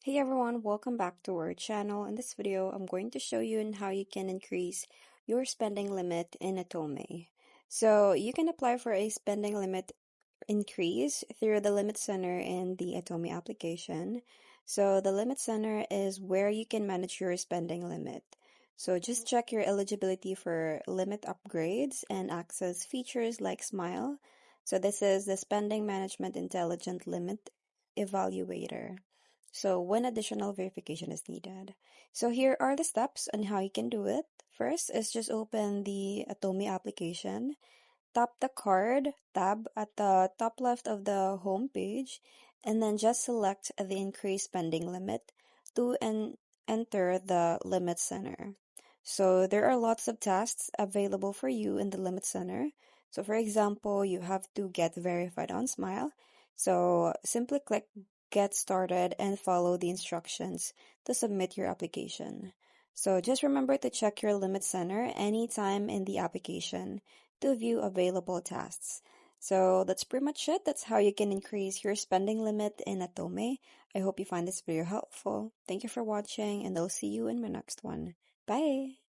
Hey everyone, welcome back to our channel. In this video, I'm going to show you on how you can increase your spending limit in Atome. So you can apply for a spending limit increase through the Limit Center in the Atome application. So the Limit Center is where you can manage your spending limit. So just check your eligibility for limit upgrades and access features like Smile. So this is the Spending Management Intelligent Limit Evaluator. So when additional verification is needed. So here are the steps on how you can do it. First is just open the Atome application. Tap the card tab at the top left of the home page and then just select the increase spending limit to enter the limit center. So there are lots of tasks available for you in the limit center. So for example, you have to get verified on Smile. So simply click get started and follow the instructions to submit your application. So just remember to check your limit center anytime in the application to view available tasks. So that's pretty much it. That's how you can increase your spending limit in Atome. I hope you find this video helpful. Thank you for watching, and I'll see you in my next one. Bye!